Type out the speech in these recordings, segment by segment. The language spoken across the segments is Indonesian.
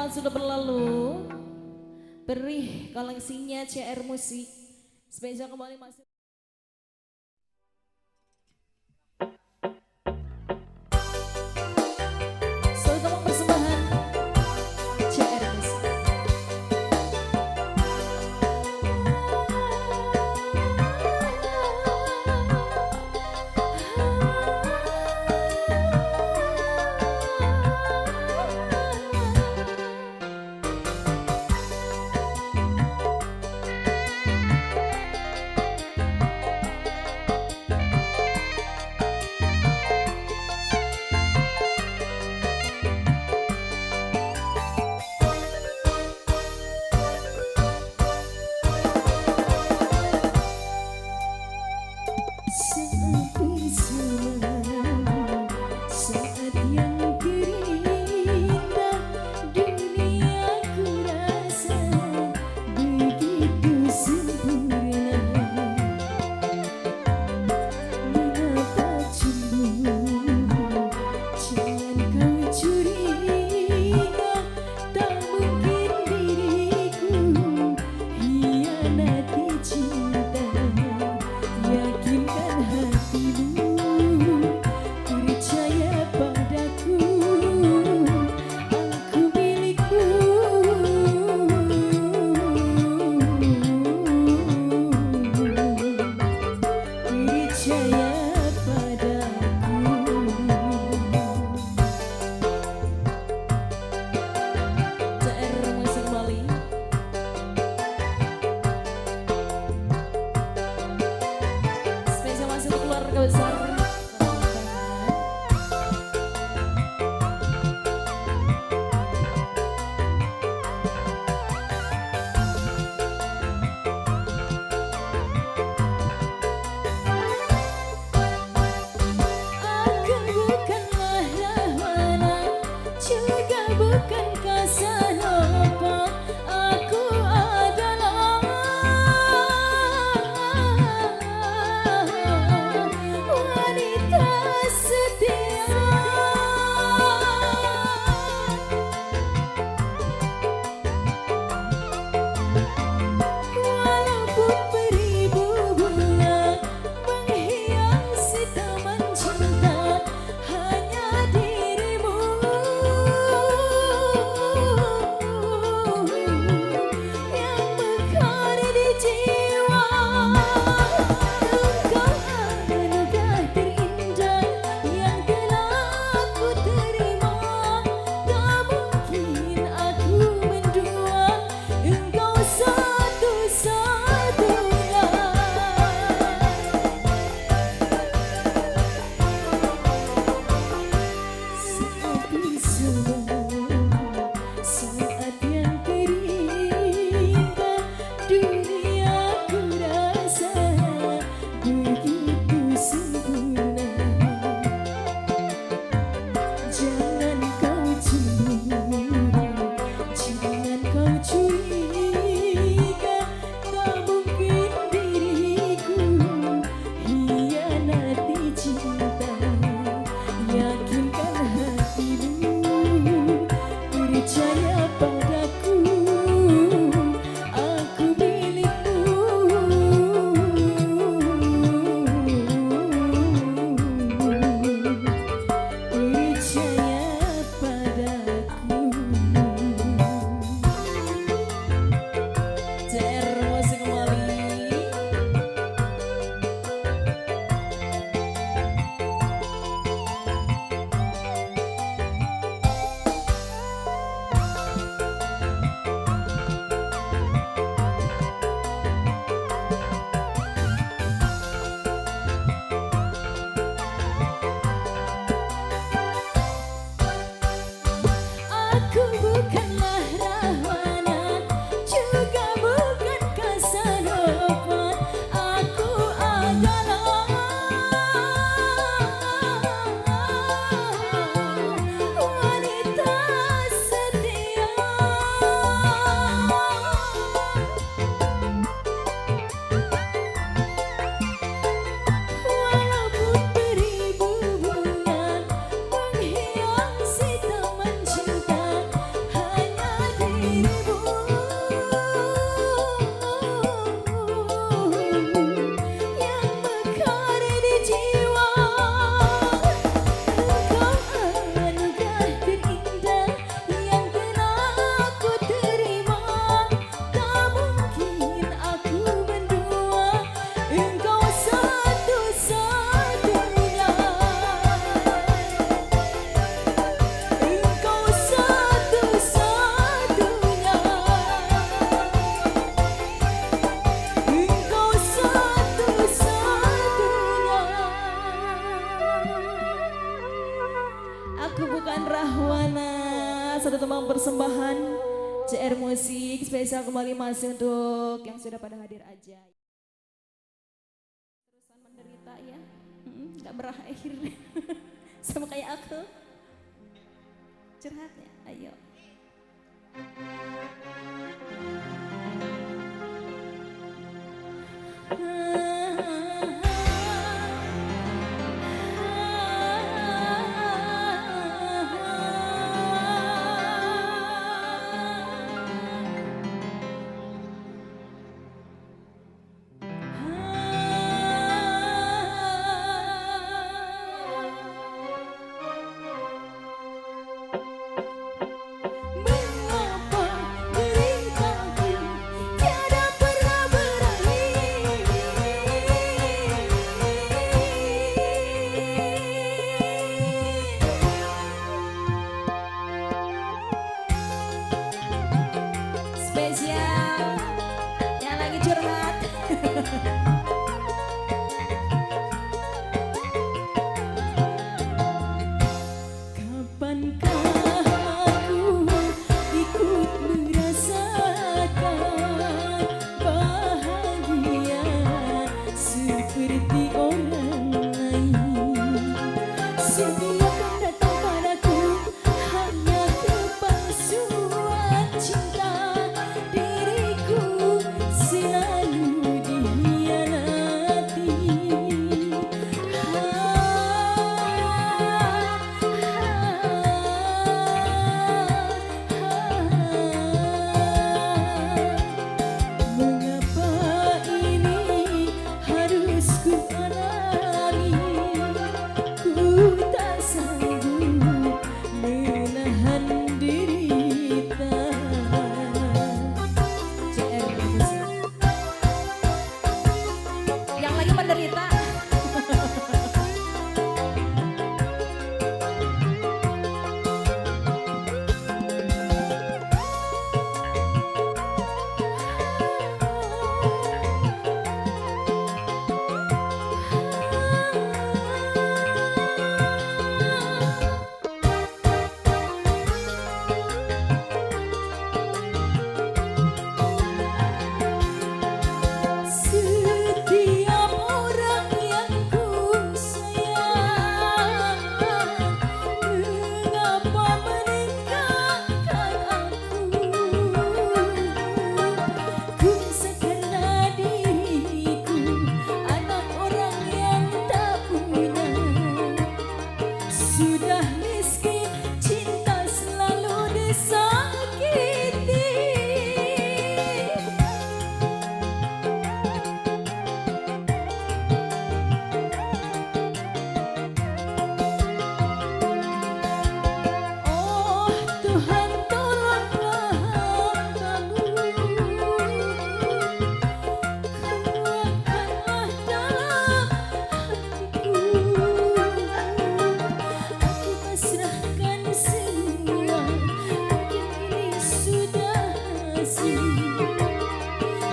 yang sudah berlalu. Beri koleksinya CR Musik. Spesial kembali masih. Selamat persembahan CR Musik. Sepi semalam saat yang terindah duniaku rasa begitu sempurna. Mengapa cemburu? Jangan kau curiga, tak mungkin diriku hianati cinta. Yakinkan hatimu, percaya padaku, aku milikmu. Percaya padaku. CR Musik Bali. Spesial masih untuk keluarga besar. Aku bukanlah Rahwana, juga bukan Casanova. Aku adalah persembahan CR Musik spesial kembali masih untuk yang sudah pada hadir aja. Terusan menderita ya, nggak berakhir. Sama kayak aku. Curhat ya, ayo. Spesial yang lagi curhat. Kapankah aku ikut merasakan bahagia seperti orang lain? Setiap yang datang padaku hanya kepalsuan cinta. Diriku selalu dikhianati. Mengapa ini harus ku alami? Ku tak sanggup menahan derita. CR Musik yang lagi menderita. Setiap orang yang ku sayang, mengapa meninggalkan aku? Ku karena diriku anak orang yang tak punya. Sudah miskin, cinta selalu disakiti. Oh Tuhan, tolonglah hambamu, kuatkanlah dalam hatiku. Aku pasrahkan semua, mungkin ini sudah nasib.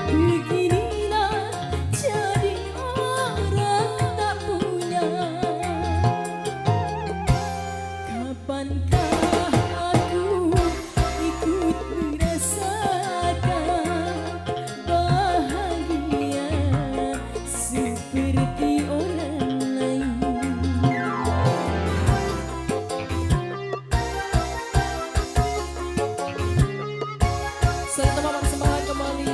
Beginilah jadi orang tak punya. Kapankah aku ikut merasakan bahagia seperti orang lain? Selamat persembahan kembali.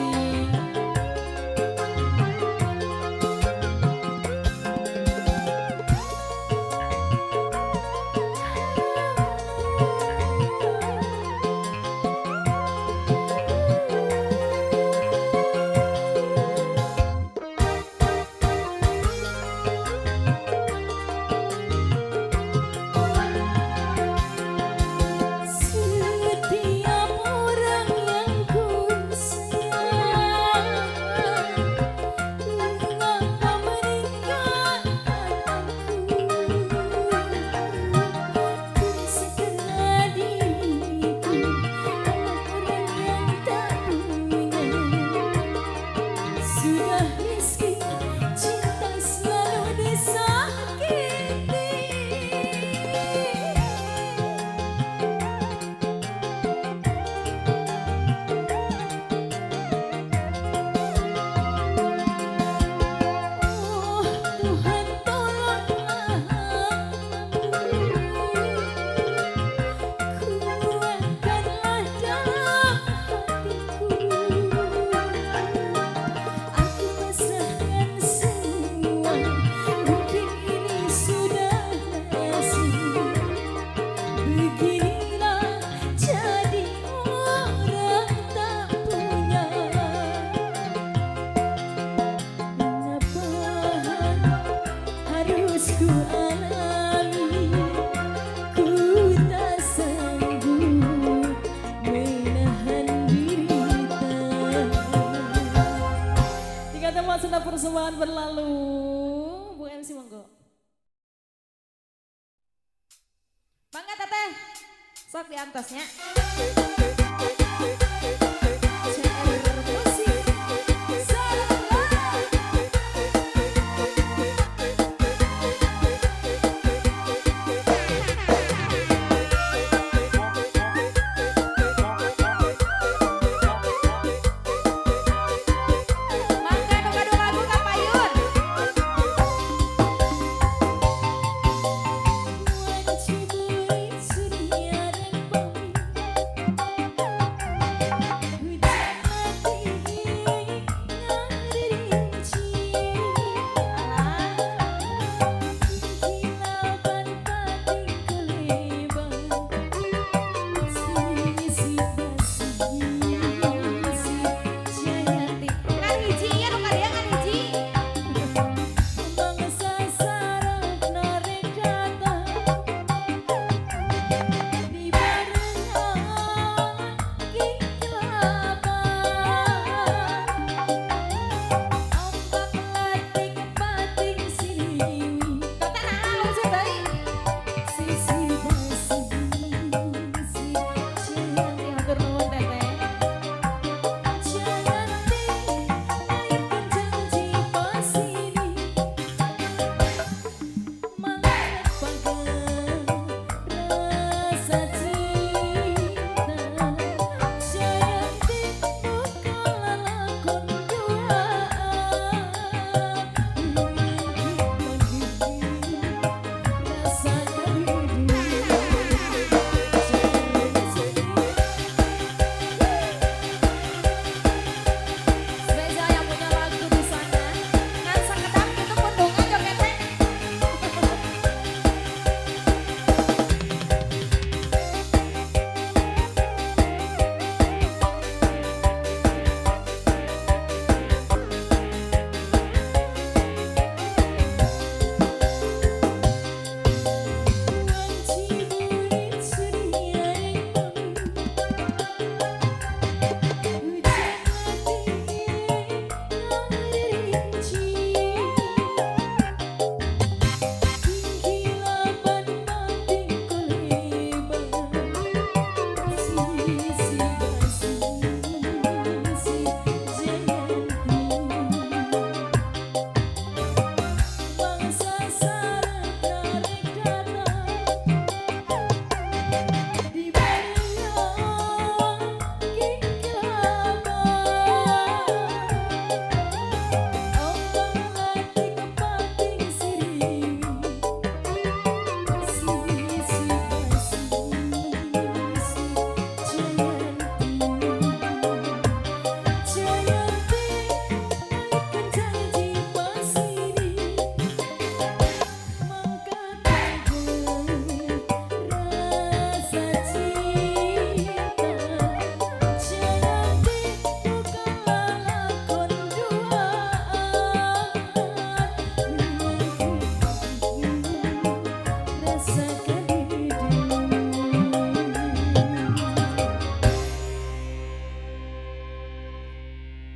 Sudah persembahan berlalu, Bu MC monggo. Mangga teteh, sok di atasnya.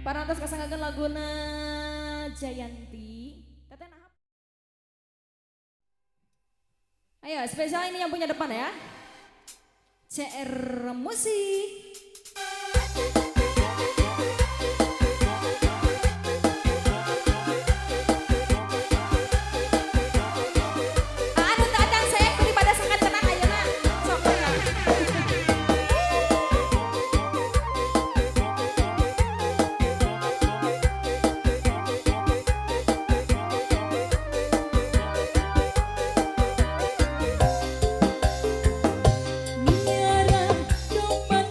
Parantos kasangakeun laguna Jayanti. Teteh nahap. Ayo spesial ini yang punya depan ya. CR Musik. Miara dompet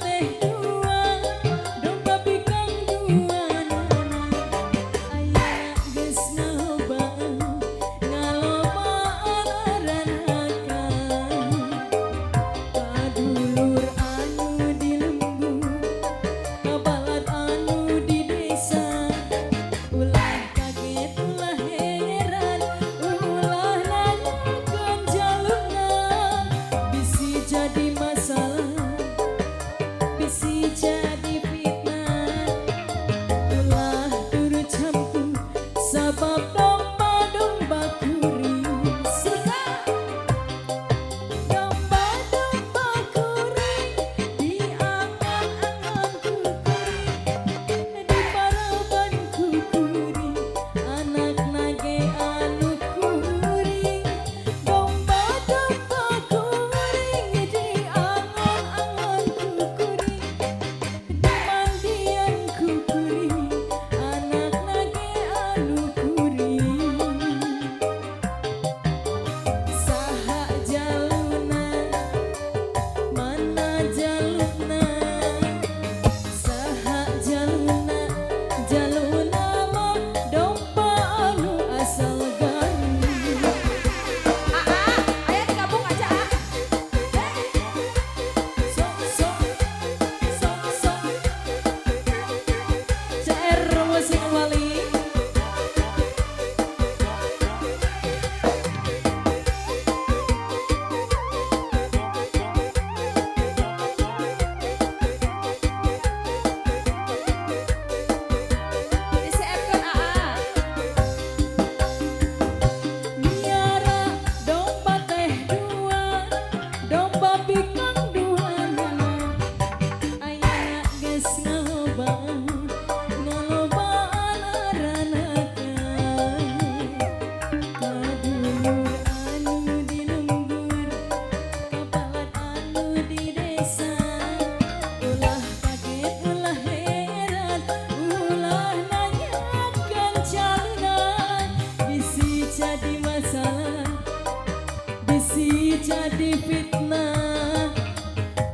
jadi fitnah,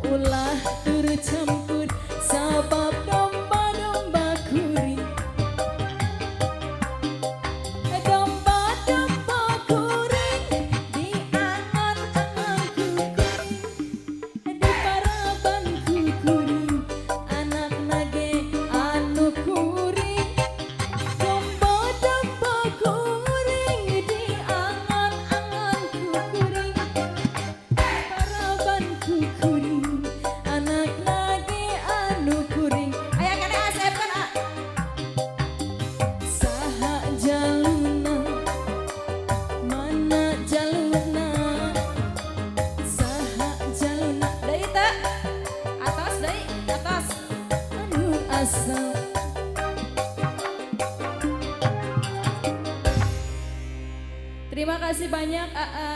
ulah turut campur sabab domba-domba kuring. Domba-domba kuring di angan-anganku kuring, di parabanku kuring, anak nage anu kuring. Domba-domba kuring di angan-anganku kuring, parabanku kuring, anak nage anu kuring. Aya kene asep kan ah. Saha jaluna, mana jaluna, saha jaluna. Deui teu, atas deui, atas. Anu asal. Terima kasih banyak AA.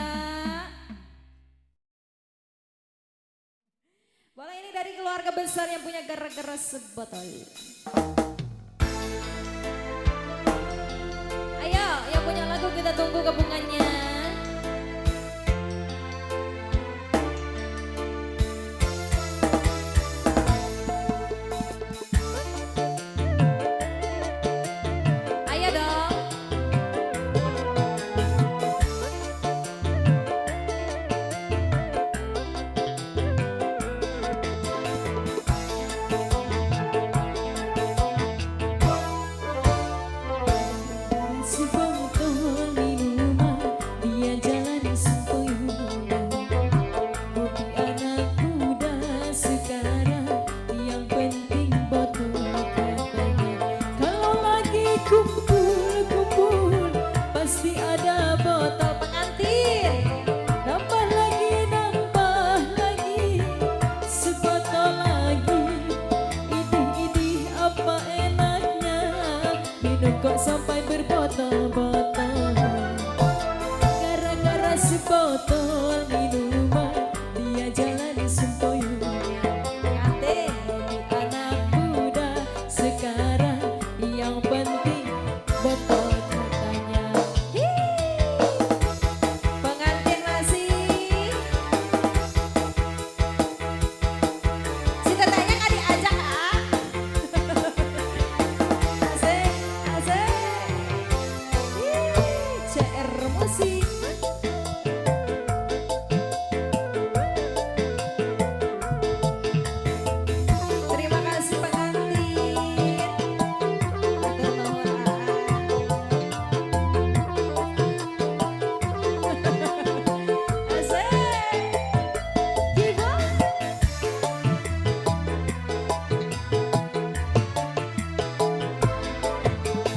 Boleh ini dari keluarga besar yang punya gara-gara sebotol. Ayo yang punya lagu kita tunggu gabungannya. Ayo dong. Sebotol minuman dia jalani sempoyongan. Kopi anak muda sekarang yang penting botol katanya. Kalau lagi kumpul-kumpul pasti ada botol pengantin. Nambah lagi sebotol lagi. Idih-idih apa enaknya minum kok sampai berbotol-botol. Gara-gara sebotol minuman dia jalani sempoyongan. Pengantin di anak muda sekarang yang penting botol katanya. Pengantin masih si tetenya nggak diajak ah. Asik, asik. CR Musik. Terima kasih pengantin. Atur nuhun Asik. Gibah.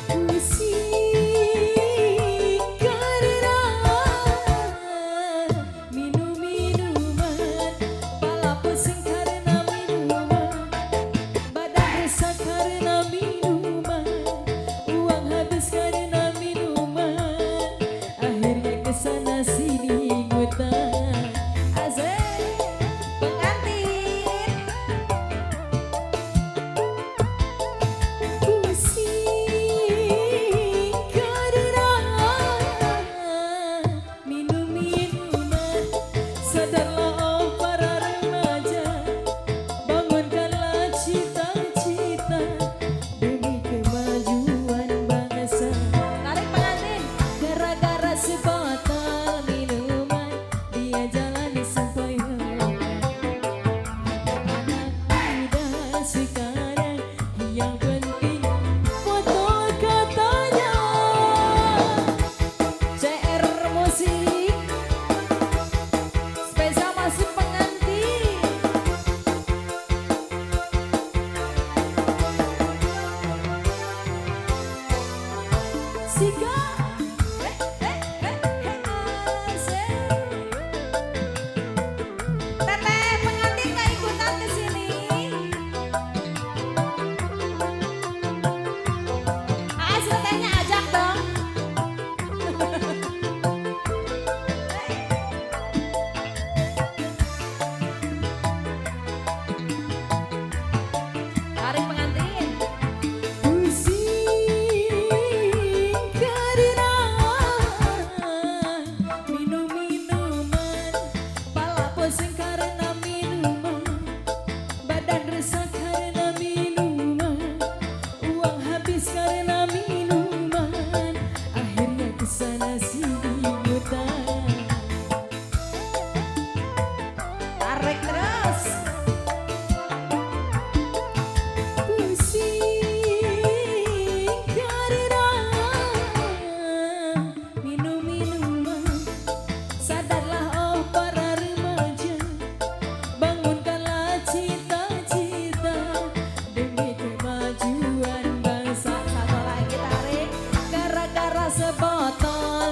Pusing karena minum-minuman, pala pusing karena minuman, badan rusak karena minuman, uang habis karena minuman, akhirnya kesana sini ngutang. Asik, pengantin. Pusing karena minum-minuman, sadarlah oh para remaja, bangunkanlah cita-cita demi kemajuan bangsa. Tarik pengantin. Gara-gara sebotol minuman dia jalani sempoyongan. Anak muda sekarang yang penting botol katanya. CR Musik spesial masuk pengantin. Sika asik. Teteh pengantin gak ikutan ke sini. Ah, si tetehnya ajak dong. Tarik pengantin. Pusing karena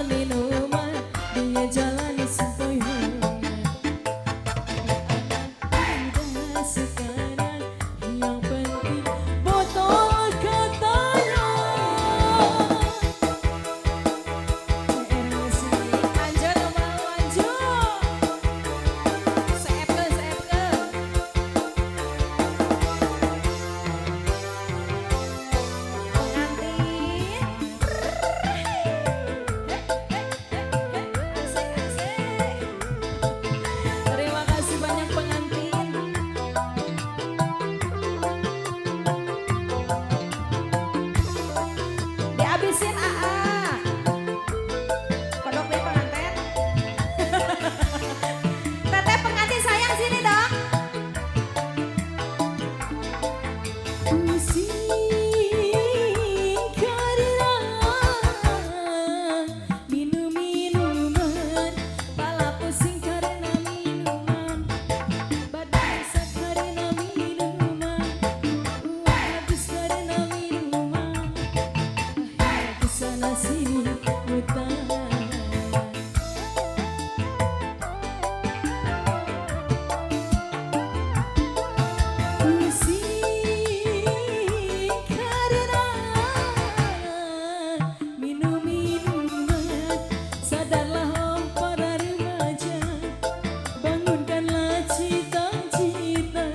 minuman dia jalani sempoyongan. Udah sekarang yang penting botol katanya. Lanjut Abang, lanjut. Seepkeun, seepkeun. Terima kasih banyak pengantin. Dihabisin AA. Kodok deh pengantin. Teteh pengantin sayang sini dong. Pusing karena minum minuman, pala pusing karena minuman, badan rusak karena minuman, uang habis karena minuman, akhirnya kesana sini utang. Pusing karena minum minuman, sadarlah oh para remaja, bangunkanlah cita-cita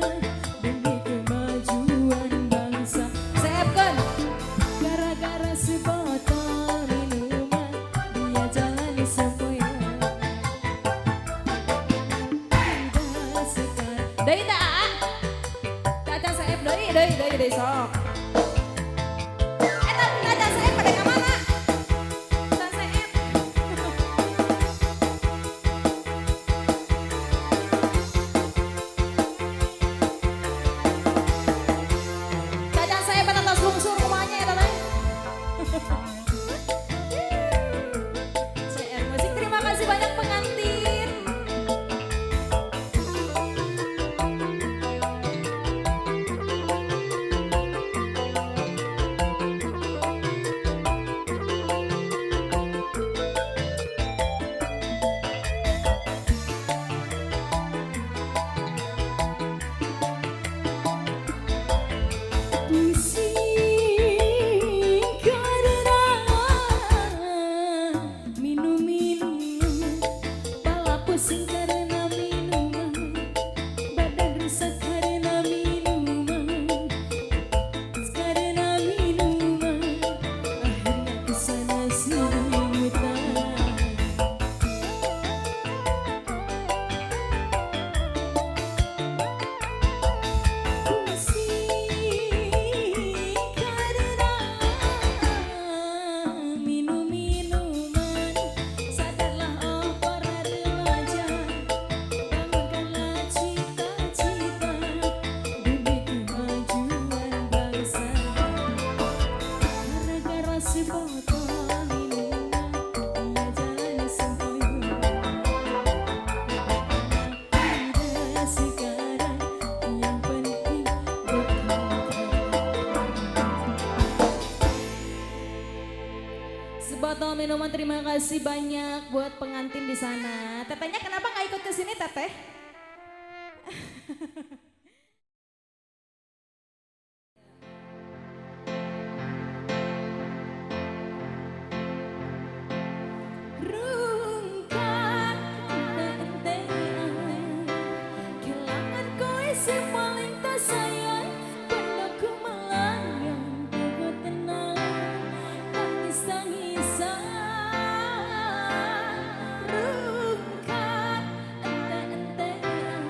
demi kemajuan bangsa. Seepkeun. Gara-gara sebotol minuman dia jalani sempoyongan. Udah sekarang deui tah Aa. Caca seep deui sok. Eta caca seep pada ka mana? Caca seep. Caca seep eta tos lungsur rumahnya eta teh. CR Musik terima kasih banyak pengantin. Pusing karena minum minuman, pala pusing karena minuman, badan rusak karena minuman, karena minuman, akhirnya kesana sini utang. Pusing karena minum minuman, sadarlah oh para remaja, bangunkanlah cita-cita demi kemajuan bangsa. Gara-gara si botol minuman dia jalani sempoyongan. Udah sekarang yang penting sebotol minuman. Terima kasih banyak buat pengantin di sana. Tetehnya kenapa nggak ikut ke sini teteh? Rungkat entean, kelangan kowe sing paling tak sayang, bendaku melayang teko tenang, tangis-tangisan. Rungkat entean,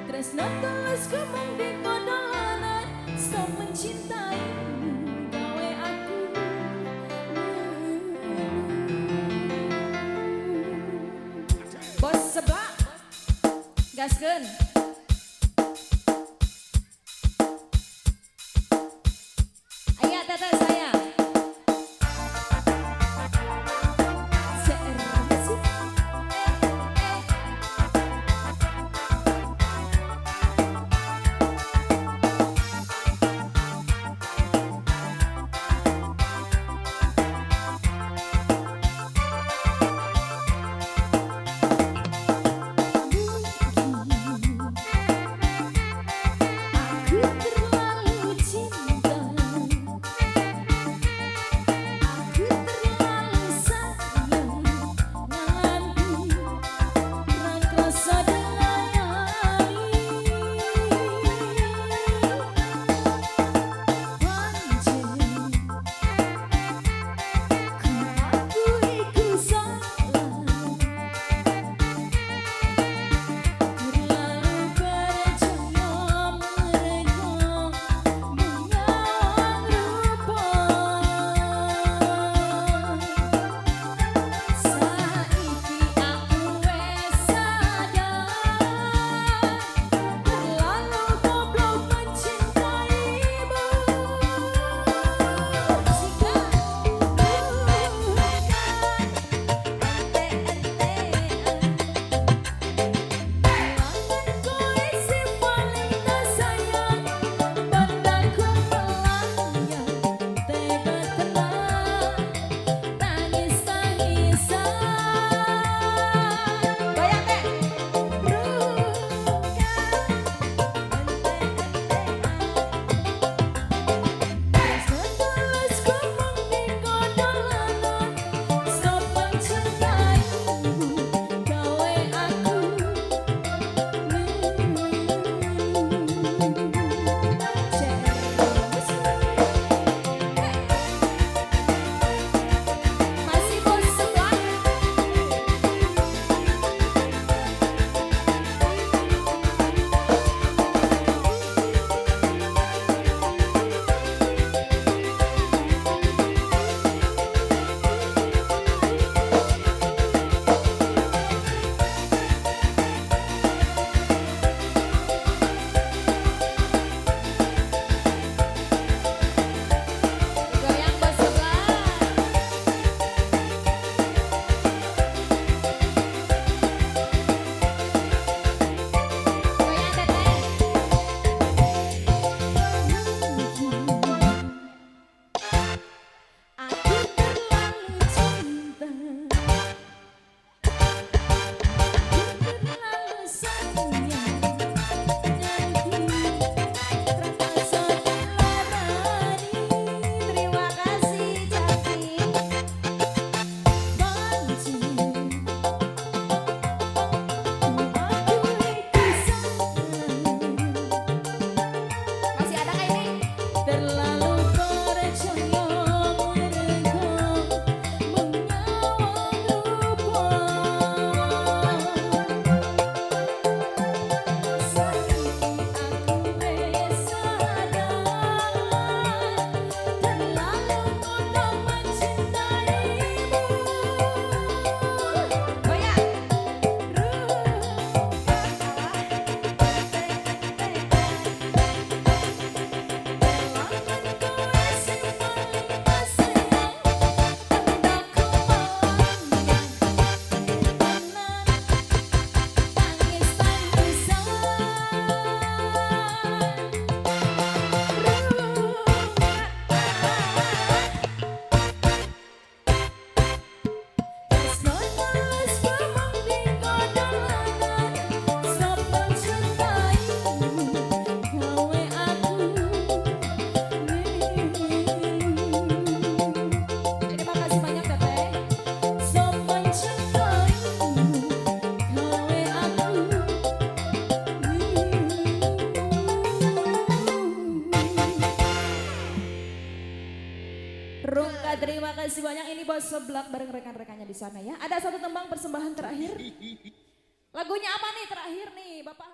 tresno tulus kumang di kodolanan, stop mencintaimu gawe aku. Bos sebelah gaskeun. Aya teteh sayang. CR Musik. Rungka, terima kasih banyak. Ini bos seblak bareng rekan-rekannya di sana ya. Ada satu tembang persembahan terakhir. Lagunya apa nih terakhir nih Bapak?